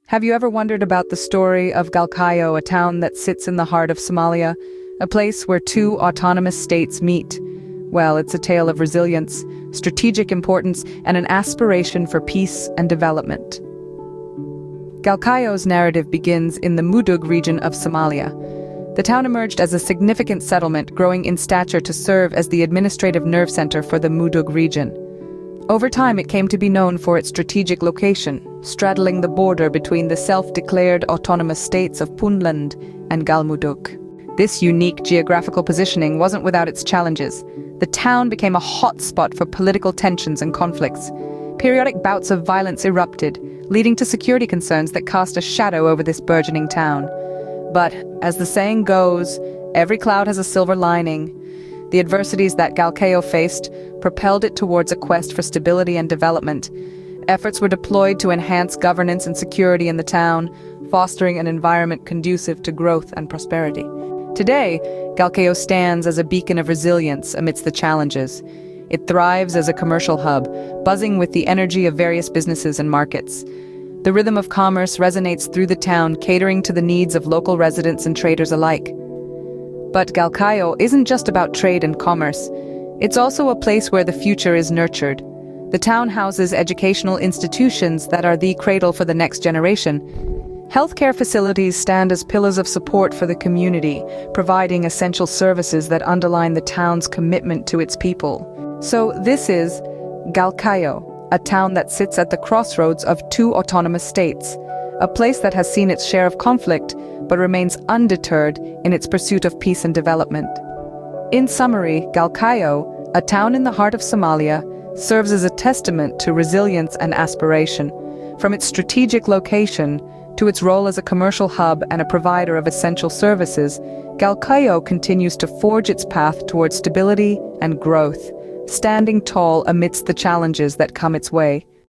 Have you ever wondered about the story of Galkayo, a town that sits in the heart of Somalia, a place where two autonomous states meet? Well, it's a tale of resilience, strategic importance, and an aspiration for peace and development. Galkayo's narrative begins in the Mudug region of Somalia. The town emerged as a significant settlement, growing in stature to serve as the administrative nerve center for the Mudug region. Over time, it came to be known for its strategic location, straddling the border between the self-declared autonomous states of Puntland and Galmudug. This unique geographical positioning wasn't without its challenges. The town became a hotspot for political tensions and conflicts. Periodic bouts of violence erupted, leading to security concerns that cast a shadow over this burgeoning town. But, as the saying goes, every cloud has a silver lining. The adversities that Galkayo faced propelled it towards a quest for stability and development. Efforts were deployed to enhance governance and security in the town, fostering an environment conducive to growth and prosperity. Today, Galkayo stands as a beacon of resilience amidst the challenges. It thrives as a commercial hub, buzzing with the energy of various businesses and markets. The rhythm of commerce resonates through the town, catering to the needs of local residents and traders alike. But Galkayo isn't just about trade and commerce. It's also a place where the future is nurtured. The town houses educational institutions that are the cradle for the next generation. Healthcare facilities stand as pillars of support for the community, providing essential services that underline the town's commitment to its people. So this is Galkayo, a town that sits at the crossroads of two autonomous states, a place that has seen its share of conflict but remains undeterred in its pursuit of peace and development. In summary, Galkayo, a town in the heart of Somalia, serves as a testament to resilience and aspiration. From its strategic location to its role as a commercial hub and a provider of essential services, Galkayo continues to forge its path towards stability and growth, standing tall amidst the challenges that come its way.